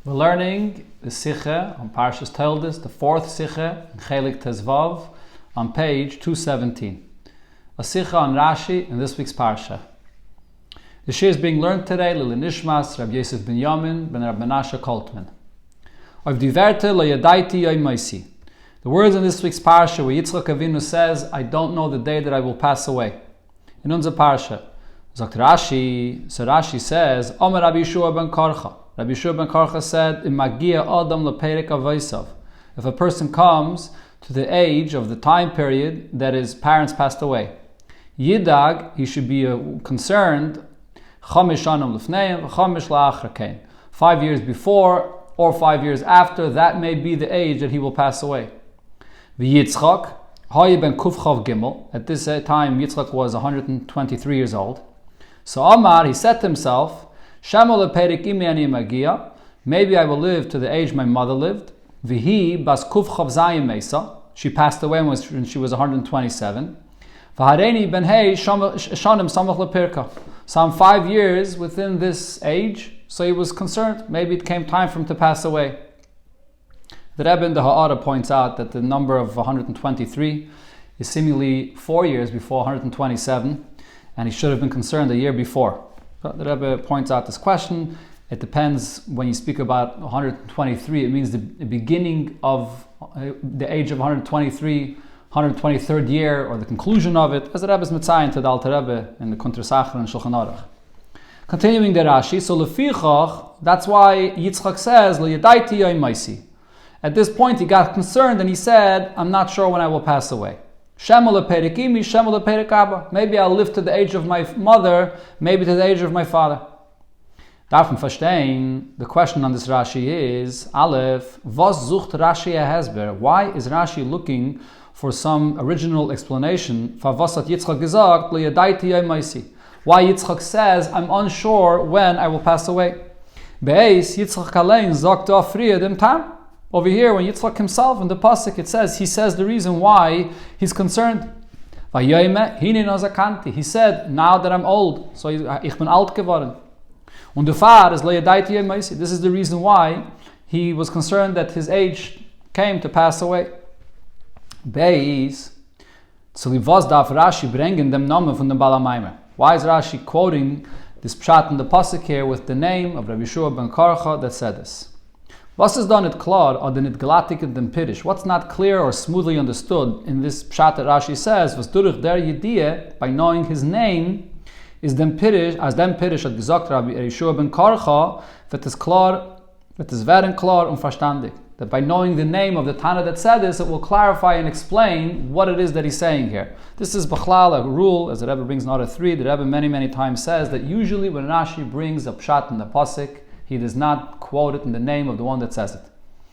We're learning the Sicha on Parshas Toldos, the fourth Sicha in Chelek Tezvav, on page 217. A Sicha on Rashi in this week's Parsha. The Shir is being learned today, Lili Nishmas, Rabbi Yosef ben Yamin, ben Rabbi Menashe Koltman. Of diverte lo yadaiti yoy moisi. The words in this week's Parsha where Yitzchak Avinu says, I don't know the day that I will pass away. In unser Parsha, sagt Rashi, so Rashi says, Omer Rabbi Yeshua ben Korcha. Rabbi Yeshua ben Korcha said, Magia Adam leperik avaisav. If a person comes to the age of the time period that his parents passed away, Yidag, he should be concerned, 5 years before or 5 years after, that may be the age that he will pass away. V'Yitzchak, Haye ben Kufchav Gimel, at this time Yitzchak was 123 years old. So Amar, he said to himself, maybe I will live to the age my mother lived. Vihi bas Kufchav Zayim Mesa, she passed away when she was 127. V'Hareni ben Hey Shanim Samach Lepirka. So I'm 5 years within this age, so he was concerned. Maybe it came time for him to pass away. The Rebbe in the Ha'ara points out that the number of 123 is seemingly 4 years before 127, and he should have been concerned a year before. But the Rebbe points out this question. It depends when you speak about 123, it means the beginning of the age of 123, 123rd year, or the conclusion of it, as the Rebbe is mitzayin to the Alter Rebbe in the Kuntres Achar and Shulchan Aruch. Continuing the Rashi, so lefichach, that's why Yitzchak says, Lo yadaiti yoy moisi. At this point he got concerned and he said, I'm not sure when I will pass away. Maybe I'll live to the age of my mother, maybe to the age of my father. Darf man verstehen, the question on this Rashi is, Aleph, was sucht Rashi a hesber? Why is Rashi looking for some original explanation? For was hat Yitzchak gesagt, lo yadaiti yoy moisi? Why Yitzchak says, I'm unsure when I will pass away. Beis, Yitzchak allein sagt afriya dem tam. Over here, when Yitzchak himself in the pasuk, he says the reason why he's concerned. He said, now that I'm old, so ich bin alt geworden. Und der Fahr is lo yadaiti yoy moisi. This is the reason why he was concerned that his age came to pass away. Beis, so was darf Rashi bringen dem Namen von dem Balamaymer? Why is Rashi quoting this pshat in the pasuk here with the name of Rabbi Yeshua ben Korcha that said this? Was is done it klar or the nit glatik in dem pirish? What's not clear or smoothly understood in this pshat that Rashi says was durch der yediyah, by knowing his name, is dem pirish, as dem pirish hat gesagt Rabbi Yeshua ben Korcha, that is klar, that is very klar und verstandig. That by knowing the name of the Tana that said this, it will clarify and explain what it is that he's saying here. This is B'chlal, a rule, as the Rebbe brings in order 3, the Rebbe many times says that usually when Rashi brings a pshat in the pasuk, he does not quote it in the name of the one that says it.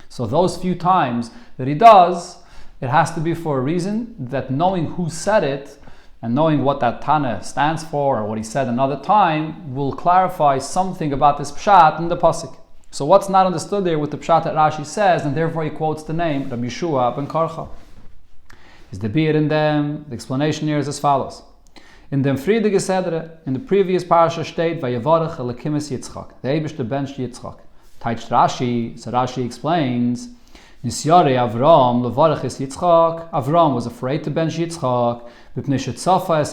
So those few times that he does, it has to be for a reason, that knowing who said it, and knowing what that Tana stands for, or what he said another time, will clarify something about this pshat in the pasuk. So what's not understood there with the pshat that Rashi says, and therefore he quotes the name Rabbi Yeshua ben Korcha? Is the beer in them? The explanation here is as follows. In dem Friedige Sedre, in the previous parsha steht, Vayevarech elekimis Yitzchak, the Eibishter bencht Yitzchak. Taich Rashi, so Rashi explains, Nisyare Avram levarech is Yitzchak. Avram was afraid to bench Yitzchak, b'pnei es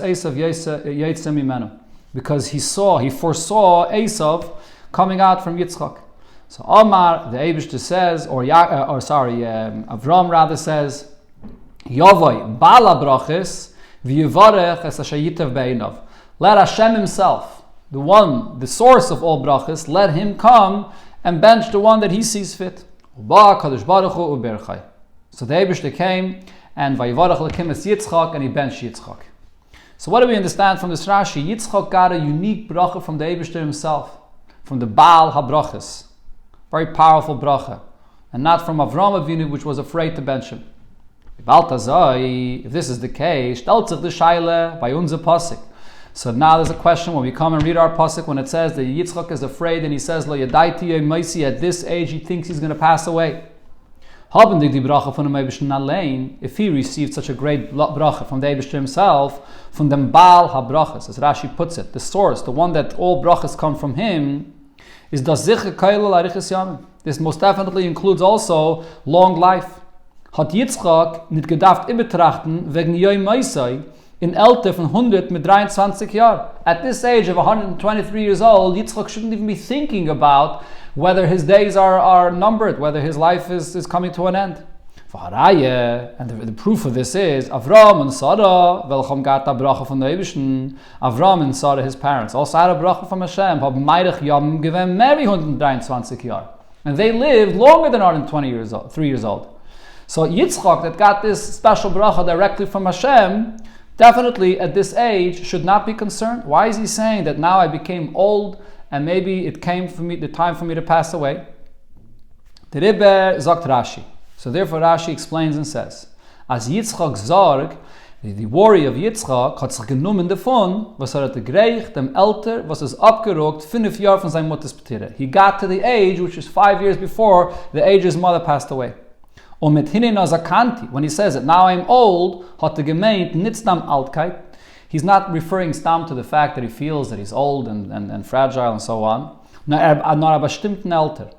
Esav yetze mimenu, because he foresaw Esav coming out from Yitzchak. So Omar, the Eibishter says, Avram rather says, Yovoi bala brachis v'yivarech es hashayitev be'inav. Let Hashem himself, the source of all brachis, let him come and bench the one that he sees fit. Uba kadosh baruch hu uberchai. So the Eibishter came and vayivarech lekimis Yitzchak, and he benched Yitzchak. So what do we understand from this Rashi? Yitzchak got a unique bracha from the Eibishter himself, from the Baal HaBrachas, very powerful bracha, and not from Avram Avinu, which was afraid to bench him. If this is the case, stellt sich the shaila by unser pasuk. So now there's a question when we come and read our pasuk, when it says that Yitzchak is afraid and he says lo yadaiti yoy moisi, at this age he thinks he's going to pass away. If he received such a great bracha from the Eibishter himself, from the Baal HaBrachas, as Rashi puts it, the source, the one that all brachas come from him, is das sicher keilel arichas yamim. This most definitely includes also long life. Hat Yitzchak nicht gedacht in betrachten wegen Yom Meisai in Älter von 100 mit 23 Jahren. At this age of 123 years old, Yitzchak shouldn't even be thinking about whether his days are numbered, whether his life is coming to an end. And the proof of this is Avram and Sarah, welchem gat a bracha von der Eibischen. Avram and Sarah, his parents, also had a bracha from Hashem, haben meirich yam given Mary 123 Jahre. And they lived longer than 120 years old, 3 years old. So Yitzchak, that got this special bracha directly from Hashem, definitely at this age should not be concerned. Why is he saying that now I became old and maybe it came for me the time for me to pass away? The Rebbe sagt Rashi. So therefore Rashi explains and says, as Yitzchak Zarg, the worry of Yitzchak, hat sich genommen davon, was hat gegreicht, dem Älter, was ist abgerückt, 5 Jahre von seinem Mutters Petire. He got to the age, which is 5 years before the age his mother passed away. Und mit hinen azakanti, when he says that now I'm old, hat gemeint, nicht stam Altkeit. He's not referring stam to the fact that he feels that he's old and fragile and so on. Nor a bestimmten Alter.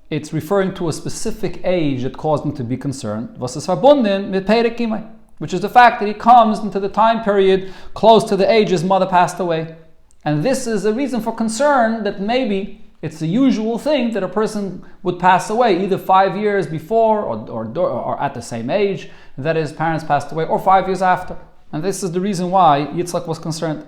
It's referring to a specific age that caused him to be concerned. Was ist verbunden mit Perek Imai, which is the fact that he comes into the time period close to the age his mother passed away. And this is a reason for concern that maybe it's the usual thing that a person would pass away either 5 years before or at the same age that his parents passed away, or 5 years after. And this is the reason why Yitzchak was concerned.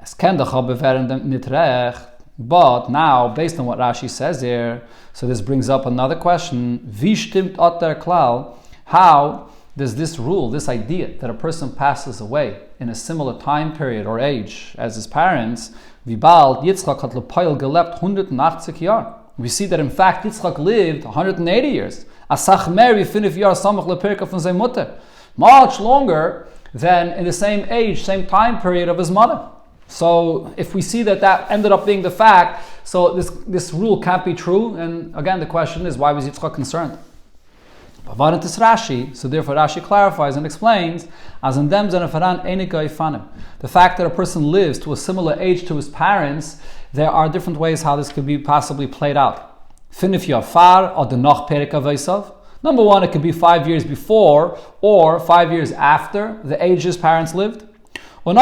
Es kann doch aber werden nicht recht. But now, based on what Rashi says here, so this brings up another question. Wie stimmt Oster Klal? How does this rule, this idea that a person passes away in a similar time period or age as his parents, wie bald Yitzchak hat lepoil gelebt 180 Jahre. We see that in fact Yitzchak lived 180 years. Asach mer wie 5 Jahre samach leperka von seiner Mutter. Much longer than in the same age, same time period of his mother. So if we see that ended up being the fact, so this rule can't be true. And again, the question is, why was Yitzchak concerned? Rashi, so therefore Rashi clarifies and explains, as in them the fact that a person lives to a similar age to his parents, there are different ways how this could be possibly played out. Number one, it could be 5 years before or 5 years after the age his parents lived. And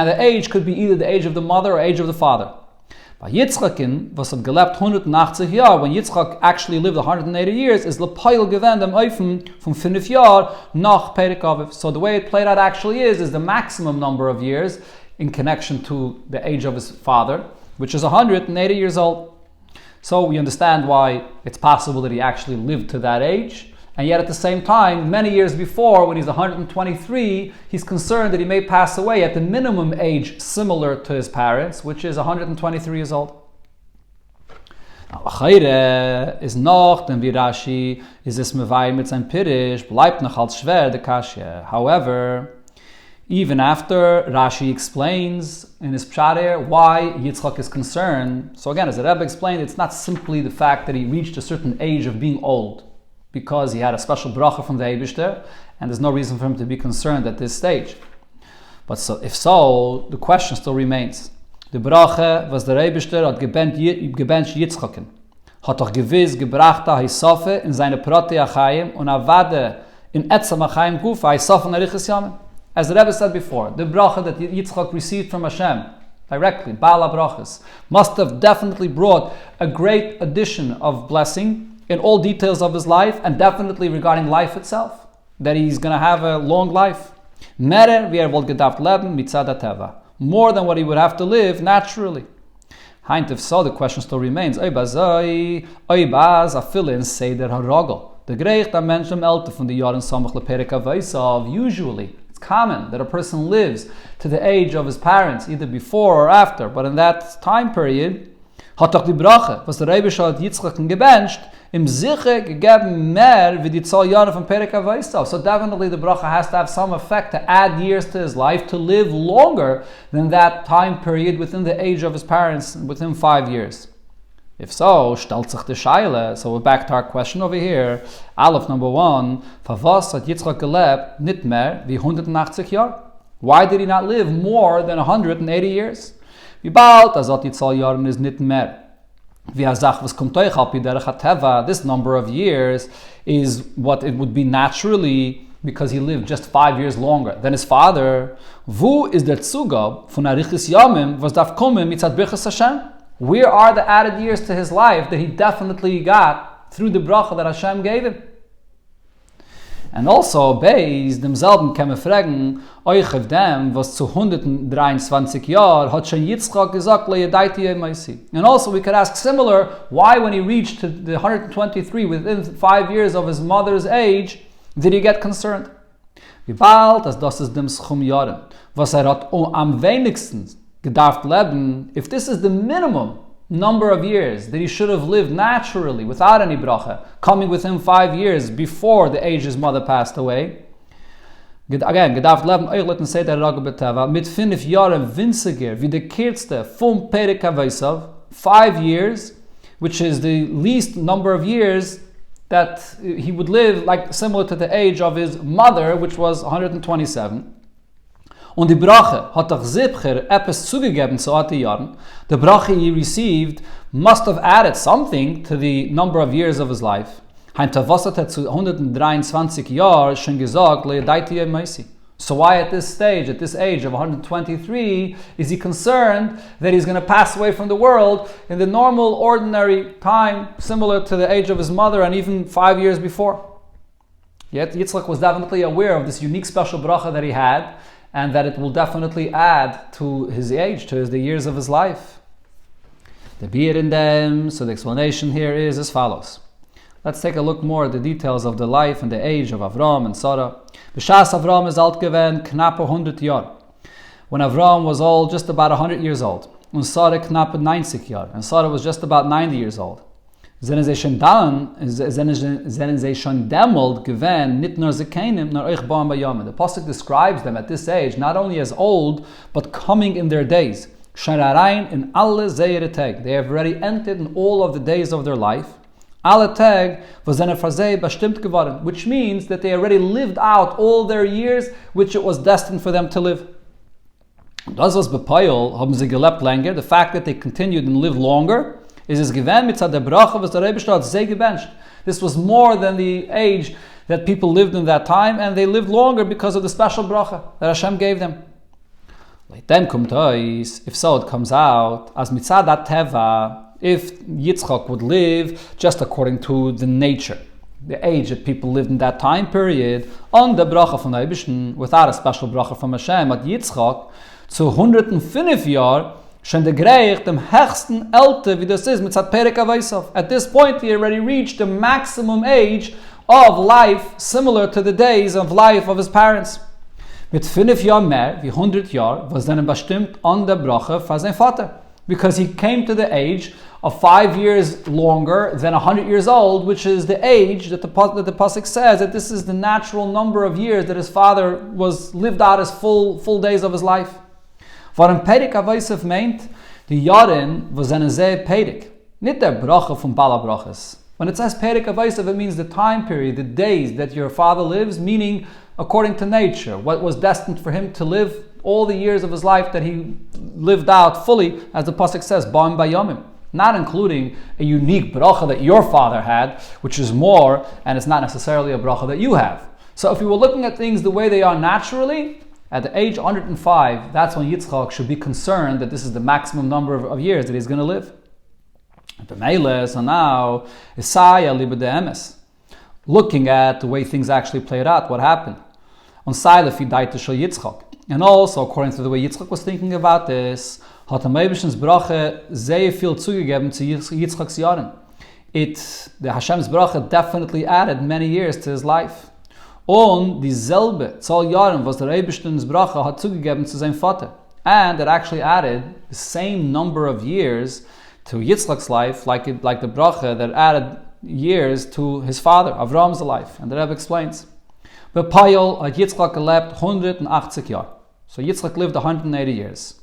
the age could be either the age of the mother or age of the father. By Yitzchakin, was hat gelebt 180 Jahre, when Yitzchak actually lived 180 years, is lepoil gewend am Eufen from 5 Jahre nach Perek Aviv. So the way it played out actually is the maximum number of years in connection to the age of his father, which is 180 years old. So we understand why it's possible that he actually lived to that age. And yet at the same time, many years before, when he's 123, he's concerned that he may pass away at the minimum age similar to his parents, which is 123 years old. Is noch, denn wie Rashi, is es mevai mit sein Pirish, bleibt noch als schwer de Kashya. However, even after Rashi explains in his pshat why Yitzchak is concerned, so again, as the Rebbe explained, it's not simply the fact that he reached a certain age of being old, because he had a special bracha from the Eibishter, and there's no reason for him to be concerned at this stage. But so, if so, the question still remains. The bracha was der Eibishter hat gebencht Yitzchaken, hat doch gewiss gebracht Hisofe in seine Prote Achayim und Avade in Etzam Achayim Gufa Hisofe Narichis Yamim. As the Rebbe said before, the bracha that Yitzchak received from Hashem directly, Bala Brachas, must have definitely brought a great addition of blessing in all details of his life, and definitely regarding life itself, that he's going to have a long life. More than what he would have to live naturally. If so, the question still remains. The usually, it's common that a person lives to the age of his parents, either before or after, but in that time period, hat doch die Brache, was der Rebbe hat Yitzchaken gebencht, im Siche gegeben mehr wie die Zahl Jahre von Perek Avaisov. So definitely the Bracha has to have some effect to add years to his life, to live longer than that time period within the age of his parents, within 5 years. If so, stellt sich die Scheile. So we're back to our question over here. Aleph number 1, was hat Yitzchak gelebt nicht mehr wie 180 Jahre? Why did he not live more than 180 years? Wie bald, as hat die Zahl Jahren ist nicht mehr. Wie sagt, was kommt euch ab, this number of years is what it would be naturally because he lived just 5 years longer than his father. Wo ist der Zugab von Arichis Yamim, was darf kommen mit Birchas Hashem? Where are the added years to his life that he definitely got through the bracha that Hashem gave him? And also, Beis, demselben kann man fragen, euch auf dem, was zu 123 Jahren hat schon Yitzchak gesagt, and also we could ask similar, why when he reached to the 123, within 5 years of his mother's age, did he get concerned? Wie bald, als das ist dem Schum Jahren, was hat am wenigsten gedarft leben, if this is the minimum number of years that he should have lived naturally without any bracha, coming within 5 years before the age his mother passed away. Again, gedarft leben euch say that mit 5 Jahren winziger wie der kürzeste vom Perek HaVeisav, 5 years, which is the least number of years that he would live, like similar to the age of his mother, which was 127. Und die Brache hat doch Zibcher etwas zugegeben zu 8 Jahren. The Brache he received must have added something to the number of years of his life. Heint was hat zu 123 Jahren schon gesagt, so why at this stage, at this age of 123, is he concerned that he's going to pass away from the world in the normal, ordinary time, similar to the age of his mother and even 5 years before? Yet Yitzchak was definitely aware of this unique special bracha that he had, and that it will definitely add to his age, to the years of his life. The beer in them, so the explanation here is as follows. Let's take a look more at the details of the life and the age of Avram and Sarah. B'shas Avram is alt gewen knappe 100 Jahre. When Avram was old, just about 100 years old. Und Sarah knappe 90 Jahre. And Sarah was just about 90 years old. Zenen sie schon dämmelt gewen, nicht nur sie keinem, nur euch bauen bei Yom. The Pasuk describes them at this age, not only as old, but coming in their days. Shararein in alle zeire tag. They have already entered in all of the days of their life. Alle tag was zene frazei bestimmt geworden, which means that they already lived out all their years, which it was destined for them to live. Das was bepeil, haben sie gelebt länger. The fact that they continued and lived longer, is es gewähnt mit der Brache, was der Rebbe hat sehr gebencht. This was more than the age that people lived in that time, and they lived longer because of the special bracha that Hashem gave them. Then kommt ois, if so it comes out, as mitzad teva, if Yitzchak would live just according to the nature, the age that people lived in that time period, on the bracha from Eibishn, without a special bracha from Hashem, at Yitzchak, zu 105 Jahr, schon der Greich, dem höchsten Älte, wie das ist, mit Zat Perek HaVeisav. At this point, he already reached the maximum age of life, similar to the days of life of his parents. Mit 5 Jahren mehr, wie 100 Jahre, was dann bestimmt an der Brache für sein Vater. Because he came to the age of 5 years longer than 100 years old, which is the age that the Pasuk says that this is the natural number of years that his father was lived out his full days of his life. Warum Perek HaVeisav meint, die Jahren, wo seine sehr Perek, nicht der Brache von Bala Braches. When it says Perek HaVeisav, it means the time period, the days that your father lives, meaning according to nature, what was destined for him to live all the years of his life that he lived out fully, as the Pasuk says, Ba'im Bayomim. Not including a unique bracha that your father had, which is more, and it's not necessarily a bracha that you have. So if we were looking at things the way they are naturally, at the age 105, that's when Yitzchak should be concerned that this is the maximum number of years that he's going to live. So now, Isaiah libe de emes, looking at the way things actually played out, what happened. On Seilefi daite shel Yitzchak. And also, according to the way Yitzchak was thinking about this, hat am Eibishens Brache sehr viel zugegeben zu Yitzchaks Jahren. The Hashem's Brache definitely added many years to his life. Und dieselbe Zahl Jahren, was der Eibishens Brache hat zugegeben zu seinem Vater. And it actually added the same number of years to Yitzchak's life, like the Brache that added years to his father, Avram's life. And the Rebbe explains. But Payol hat Yitzchak gelebt 180 Jahre. So Yitzchak lived 180 years.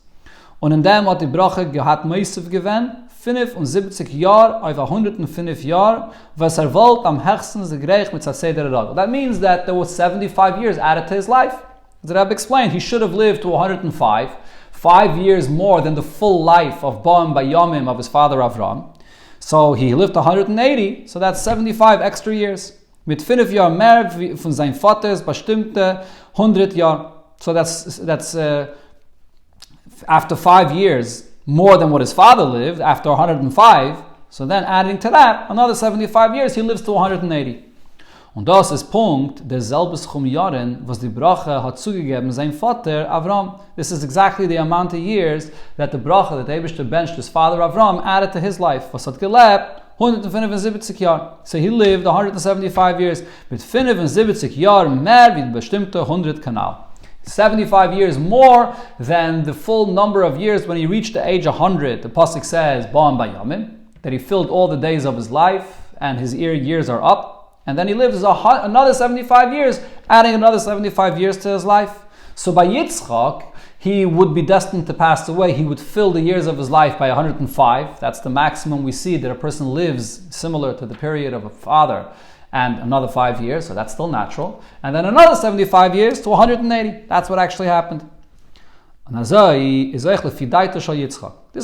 Und in dem hat die Brache gehad Meisef gewen, 75 Jahre auf 105 Jahre, was wollte am höchsten sich gerecht mit Seder Radel. That means that there was 75 years added to his life. As the Rabbi explained, he should have lived to 105. 5 years more than the full life of Ba'am Bayomim of his father Avram. So he lived 180, so that's 75 extra years. Mit 5 Jahr mehr von sein Vaters bestimmte 100 Jahr. So that's after 5 years more than what his father lived, after 105. So then adding to that, another 75 years, he lives to 180. Und das ist Punkt, derselbe Schum Jahren, was die Brache hat zugegeben, sein Vater Avram. This is exactly the amount of years that the Brache, that Eibishter benched his father Avram, added to his life. Was hat gelebt? 175 Jahre. So he lived 175 years. Mit 75 Jahren mehr wie bestimmte 100 Kanal. 75 years more than the full number of years when he reached the age of 100. The Pasuk says, Ba'am Bayomim, that he filled all the days of his life, and his years are up. And then he lives another 75 years, adding another 75 years to his life. So by Yitzchak, he would be destined to pass away. He would fill the years of his life by 105. That's the maximum we see that a person lives, similar to the period of a father, and another 5 years, so that's still natural. And then another 75 years to 180. That's what actually happened. This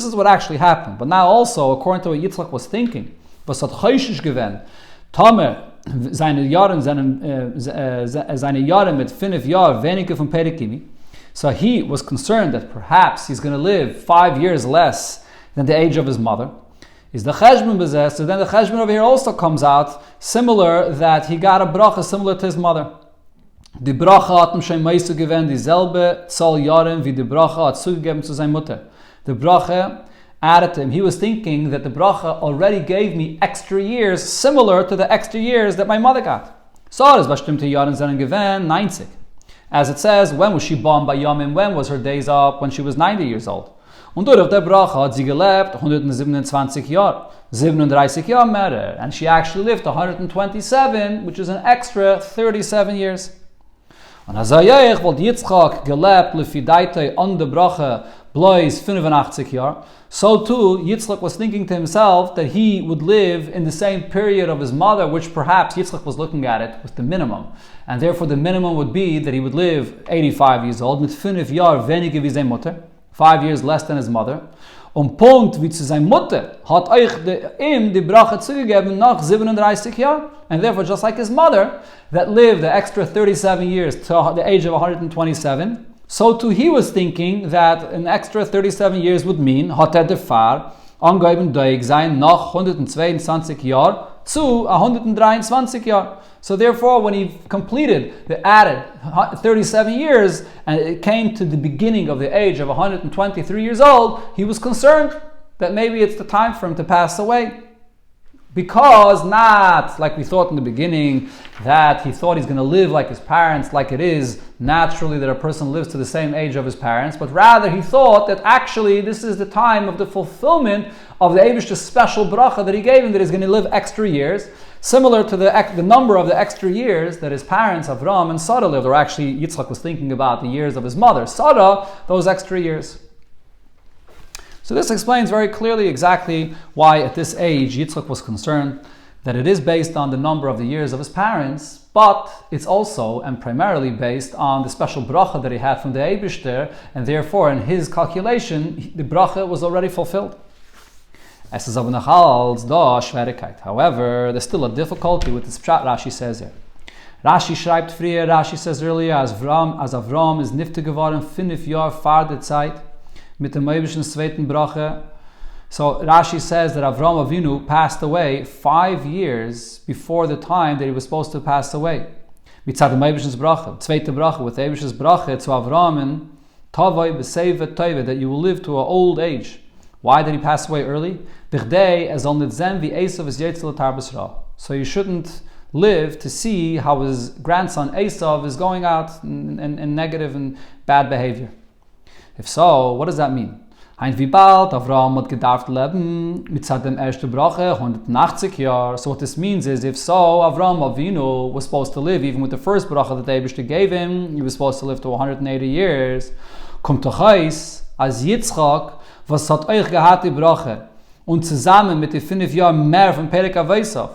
is what actually happened. But now also, according to what Yitzchak was thinking, was hat chayshish gewen, Tamer, seine Jahre mit 5 Jahren weniger von Perikimi. So he was concerned that perhaps he's going to live 5 years less than the age of his mother. Is the cheshbon bezeh? So then the cheshbon over here also comes out similar, that he got a bracha similar to his mother. Die bracha hat ihm schon meister gewähnt, dieselbe Zahl Jahren wie die bracha hat zugegeben zu seiner Mutter. The bracha added to him. He was thinking that the bracha already gave me extra years, similar to the extra years that my mother got. So es bestimmte Jahren seinen gewähnt 90. As it says, when was she born by Yomim? When was her days up? When she was 90 years old. Und durch der bracha hat sie gelebt 127 Jahre. 37 Jahre mehr. And she actually lived 127, which is an extra 37 years. Und als wollte Yitzchak gelebt lefidaite on the bracha blois 85 Jahre. So too, Yitzchak was thinking to himself that he would live in the same period of his mother, which perhaps Yitzchak was looking at it with the minimum. And therefore the minimum would be that he would live 85 years old, mit 5 Jahren weniger wie seine Mutter, 5 years less than his mother. Und Punkt wie zu seiner Mutter hat euch ihm die Brache zugegeben nach 37 Jahren. And therefore, just like his mother, that lived the extra 37 years to the age of 127, so too he was thinking that an extra 37 years would mean, hat der Fahr angeben deig sein nach 122 Jahr zu 123 Jahr. So therefore, when he completed the added 37 years, and it came to the beginning of the age of 123 years old, he was concerned that maybe it's the time for him to pass away. Because not like we thought in the beginning, that he thought he's going to live like his parents, like it is naturally that a person lives to the same age of his parents, but rather he thought that actually this is the time of the fulfillment of the Eibishter's special bracha that he gave him, that he's going to live extra years, similar to the number of the extra years that his parents, Avram and Sarah, lived, or actually Yitzchak was thinking about the years of his mother, Sarah, those extra years. So this explains very clearly exactly why at this age Yitzchak was concerned, that it is based on the number of the years of his parents, but it's also and primarily based on the special bracha that he had from the Eibishter, and therefore in his calculation the bracha was already fulfilled. However, there's still a difficulty with this pshat Rashi says here. Rashi says earlier, as Avram is nifte geworden 5 Jahre vor der Zeit, mit dem Eibischen zweiten Brache. So Rashi says that Avram Avinu passed away 5 years before the time that he was supposed to pass away. Mitzad dem Eibischen Brache, zweite Brache, with Eibisches Brache to Avram, Tavai b'seivet toivet, that you will live to an old age. Why did he pass away early? Bichdei as on nitzem v'Esav is yetzel atar b'sra. So you shouldn't live to see how his grandson Esav is going out in negative and bad behavior. If so, what does that mean? Hein wie bald Avram hat gedarft leben mit dem ersten Brache 180 Jahre. So what this means is, if so, Avram Avinu was supposed to live, even with the first Bracha that the Eibishter gave him, he was supposed to live to 180 years. Kommt doch heiß, als Yitzchak, was hat euch gehad die Brache, und zusammen mit den 5 Jahren mehr von Perek Aviv,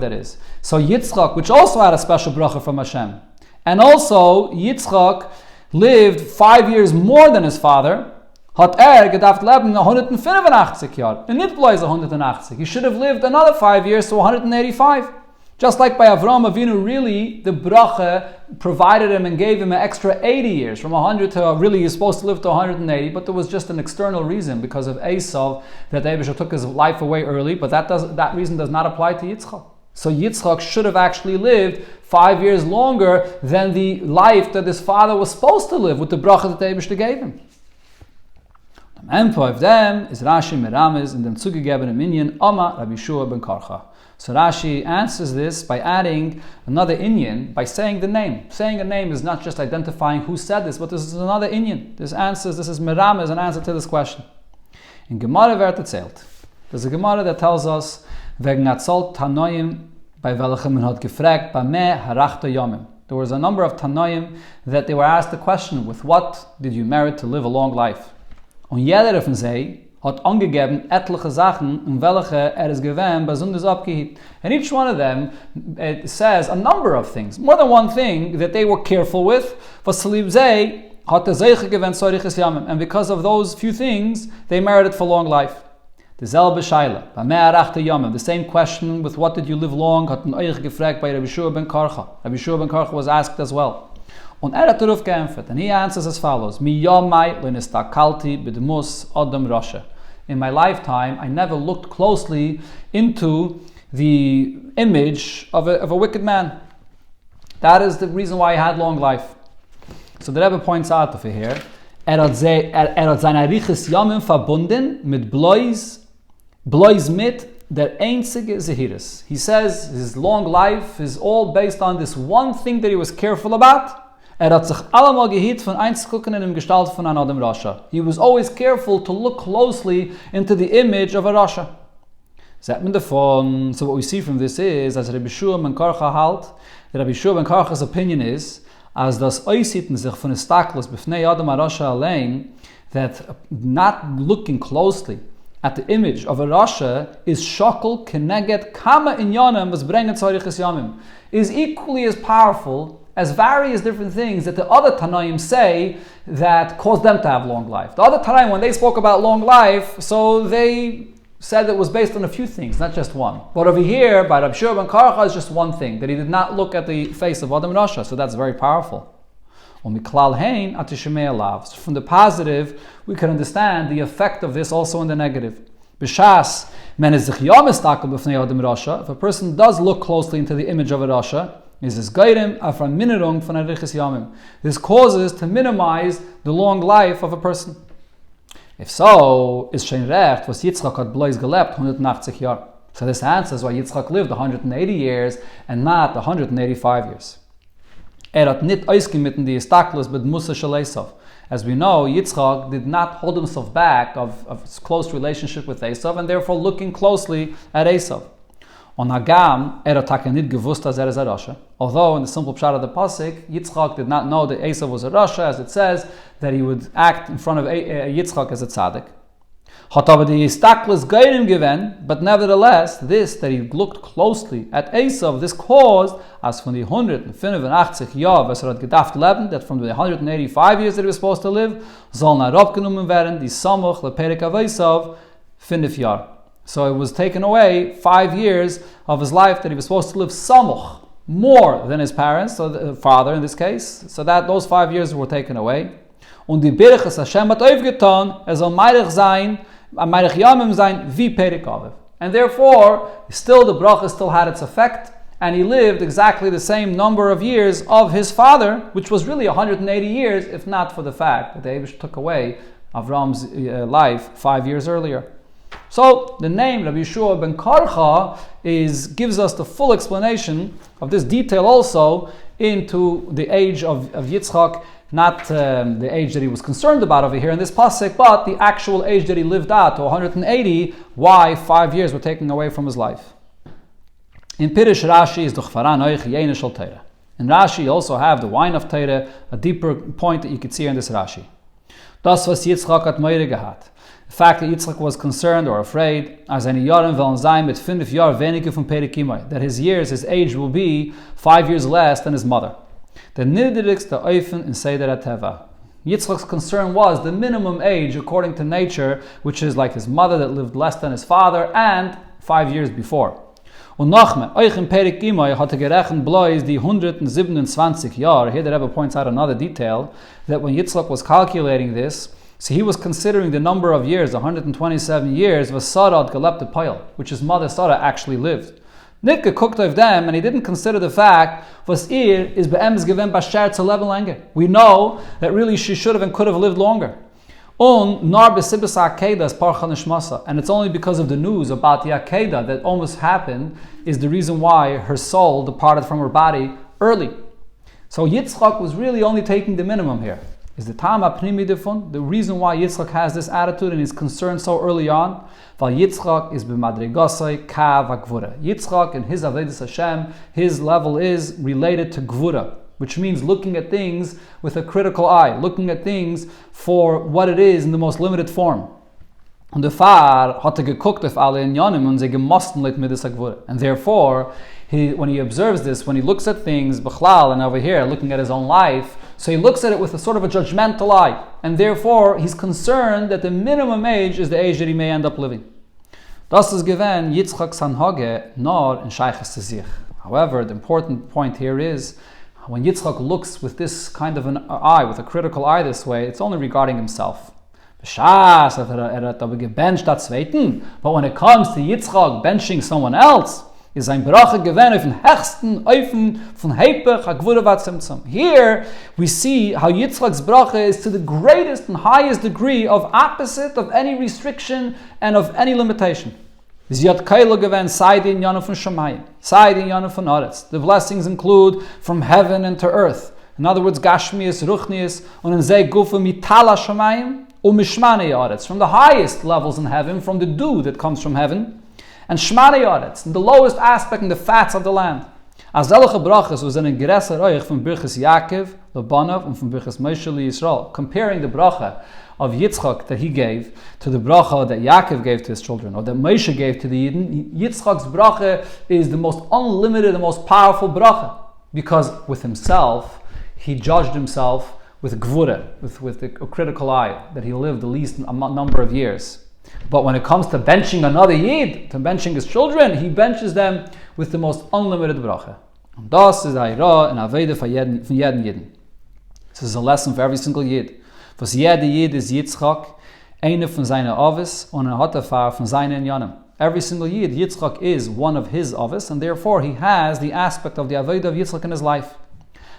that is. So Yitzchak, which also had a special Bracha from Hashem, and also Yitzchak lived 5 years more than his father, hat gedacht leben 185 Jahre, and nicht bloß 180. He should have lived another 5 years, so 185. Just like by Avraham Avinu, really, the bracha provided him and gave him an extra 80 years, from 100 to, really, he's supposed to live to 180, but there was just an external reason, because of Esav, that Eibusha took his life away early, but that reason does not apply to Yitzchak. So Yitzchak should have actually lived 5 years longer than the life that his father was supposed to live, with the bracha that Eibusha gave him. The main point of them is Rashi Merames in dem zugegebenen Minyan, Oma Rabbi Shua ben Karcha. So Rashi answers this by adding another inyan, by saying the name. Saying a name is not just identifying who said this, but this is another inyan. This is Meram, is an answer to this question. In Gemara wird erzählt. There's a Gemara that tells us, wegen Atzol Tanoim, bei welchem man hat gefragt, bei me harachta yomim. There was a number of Tanoim that they were asked the question, with what did you merit to live a long life? Und jeder von sie hat angegeben etliche Sachen, welche ist gewähnt, besonders abgehielt. And each one of them, it says a number of things, more than one thing that they were careful with. Was lieb sei, hat Zeiche gewähnt, Soriches Yamim. And because of those few things, they merited for long life. Derselbe Scheile, bei mehr Arachte Yamim, the same question, with what did you live long, hat man euch gefragt bei Rabbi Shua ben Karcha. Rabbi Shua ben Karcha was asked as well. Und hat darauf geantwortet, and he answers as follows: Mi yomai lenistalkalti b'demus adam rasha. In my lifetime, I never looked closely into the image of a wicked man. That is the reason why he had long life. So the Rebbe points out over here, hat seine Ariches Yamim verbunden mit bloß mit der einzige Zehiris. He says his long life is all based on this one thing that he was careful about. Hat sich allemal gehit von einzugucken in dem Gestalt von einem Adam Rasha. He was always careful to look closely into the image of a Rasha. Sagt man davon, so what we see from this is, as Rabbi Shua ben Karcha halt, that Rabbi Shua ben Karcha's opinion is, as das Oisiten sich von Estaklos b'fnei Adam HaRasha allein, that not looking closely at the image of a Rasha is shokol keneged kama inyanim was brengen tzariches yamim, is equally as powerful as various different things that the other Tanaim say that cause them to have long life. The other Tanaim, when they spoke about long life, so they said it was based on a few things, not just one. But over here, by Rabbi Shua ben Karcha, is just one thing, that he did not look at the face of Adam Rasha, so that's very powerful. From the positive, we can understand the effect of this also in the negative. If a person does look closely into the image of a Rasha, this causes to minimize the long life of a person. If so, is shein recht, was Yitzchak hat bloß gelebt 180 Jahre. So this answers why Yitzchak lived 180 years and not 185 years. Hat nicht ausgemitten die Estaklos mit Musa shel Esav. As we know, Yitzchak did not hold himself back of his close relationship with Esav, and therefore looking closely at Esav. On Hagam, hat nicht gewusst, dass is a Rasha. Although in the simple pshat of the pasuk, Yitzchak did not know that Esav was a Rasha, as it says that he would act in front of Yitzchak as a tzaddik. Hat aber die Istaklis geirim given, but nevertheless, this that he looked closely at Esav, this caused, as von die 185 Jahr, was hat gedacht leben, that from the 185 years that he was supposed to live, soll nach abgenommen werden, die Samuch leperik av Esav 5 Jahr. So it was taken away 5 years of his life that he was supposed to live samuch, more than his parents, so the father in this case. So that those 5 years were taken away. Und die Birches Hashem hat aufgetan, soll meirich sein, meirich yamim sein, wie Perik Aviv. And therefore, still the bracha still had its effect, and he lived exactly the same number of years of his father, which was really 180 years, if not for the fact that the Eibush took away Avram's life 5 years earlier. So the name Rabbi Shua ben Karcha gives us the full explanation of this detail also into the age of Yitzchak, not the age that he was concerned about over here in this pasuk, but the actual age that he lived at, to 180, why 5 years were taken away from his life. In Pirish Rashi is Duchfaran Oich Yene Shel Teira. In Rashi you also have the wine of Teira, a deeper point that you could see in this Rashi. Das was Yitzchak hat meire gehat. The fact that Yitzchak was concerned or afraid, as seine Jahren wollen sein mit 5 Jahr weniger von Perikimai, that his age will be 5 years less than his mother. The niedrigste Eufen in Seder HaTeva. Yitzchak's concern was the minimum age according to nature, which is like his mother that lived less than his father, and 5 years before. Und nachme, euch im Perik Imai hatte gerechnet bloß die 127 Jahre. Here the Rebbe points out another detail, that when Yitzchak was calculating this, so he was considering the number of years, 127 years, was Sarah gelebt Payal, which his mother Sarah actually lived. Nicht geguckt auf them, and he didn't consider the fact, was is be'emes gewinn basher zu leben länger. We know that really she should have and could have lived longer. And it's only because of the news about the Akedah that almost happened is the reason why her soul departed from her body early. So Yitzchak was really only taking the minimum here. Is the Tama Pnimi Difun, the reason why Yitzchak has this attitude and is concerned so early on? While Yitzchak is b'madrigasai kav ha'gvura. Yitzchak in his Avodas Hashem, his level is related to gvura, which means looking at things with a critical eye, looking at things for what it is in the most limited form. Und der Fahr hat geguckt auf alle Inyanim und sie gemossen mit Midas HaGvura. And therefore, when he observes this, when he looks at things, B'chlal, and over here, looking at his own life, so he looks at it with a sort of a judgmental eye. And therefore, he's concerned that the minimum age is the age that he may end up living. Das ist gewähnt Yitzchak's Hanhage nor in Sheiches zu sich. However, the important point here is, when Yitzchak looks with this kind of an eye, with a critical eye this way, it's only regarding himself. But when it comes to Yitzchak benching someone else, is ein Brache gewähnt auf den höchsten Eufen von Heipech HaGvura v'Tzimtzum. Here we see how Yitzchak's Brache is to the greatest and highest degree of opposite of any restriction and of any limitation. Sie hat Keilo gewähnt, sei die Inyanim von Shamayim, sei die Inyanim von Aretz. The blessings include from heaven and to earth. In other words, Gashmias, Ruchnias, und in Zei Gufa mitala Shamayim, Mishmane Aretz. From the highest levels in heaven, from the dew that comes from heaven, and Shmane Aretz, in the lowest aspect in the fats of the land. As elche brachas was in geresser oich from Birchas Yaakov, Labanav, and from Birchas Moshe Yisrael, comparing the bracha of Yitzchak that he gave to the bracha that Yaakov gave to his children, or that Moshe gave to the Yidden. Yitzchak's bracha is the most unlimited, the most powerful bracha, because with himself, he judged himself with gvura, with a critical eye, that he lived the least number of years. But when it comes to benching another Yid, to benching his children, he benches them with the most unlimited bracha. And das is Aira and Aveda von jeden Yidden. This is a lesson for every single Yid. Was jeder Yid is Yitzchak, eine von seinen Avis und hat erfahren von seinen Inyanim. Every single Yid, Yitzchak is one of his Avis, and therefore he has the aspect of the Aveda of Yitzchak in his life.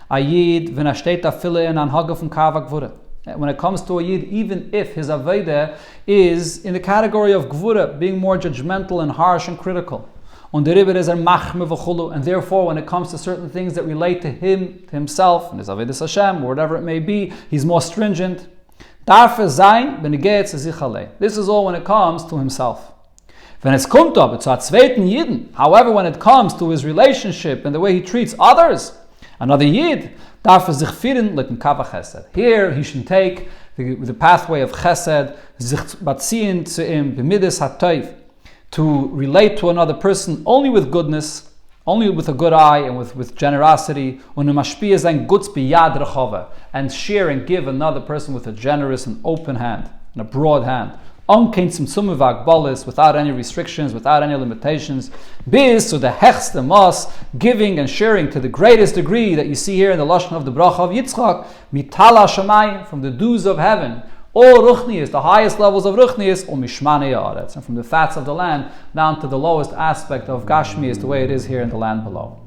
A Yid, wenn steht da viele in Anhage von Kav HaGvura. When it comes to a Yid, even if his Aveda is in the category of Gvura, being more judgmental and harsh and critical. Und der Rebbe is machme v'chulu, and therefore when it comes to certain things that relate to him, to himself, and his Avodas Hashem, or whatever it may be, he's more stringent. Darf sein, wenn geht zu sich allein. This is all when it comes to himself. Wenn es kommt aber zu einem zweiten Yidden, however, when it comes to his relationship and the way he treats others, another Yid, darf sich führen mit dem Kav Chesed. Here he should take the pathway of Chesed, sich beziehen zu ihm, b'midas hatoiv, to relate to another person only with goodness, only with a good eye and with generosity, and share and give another person with a generous and open hand, and a broad hand. Without any restrictions, without any limitations. Biz, so the hechste mas, giving and sharing to the greatest degree that you see here in the lashon of the bracha of Yitzchak, mitala shamayim, from the dews of heaven, or ruchnias, the highest levels of ruchnias, or mishmane yaaretz, and from the fats of the land down to the lowest aspect of gashmi, is the way it is here in the land below.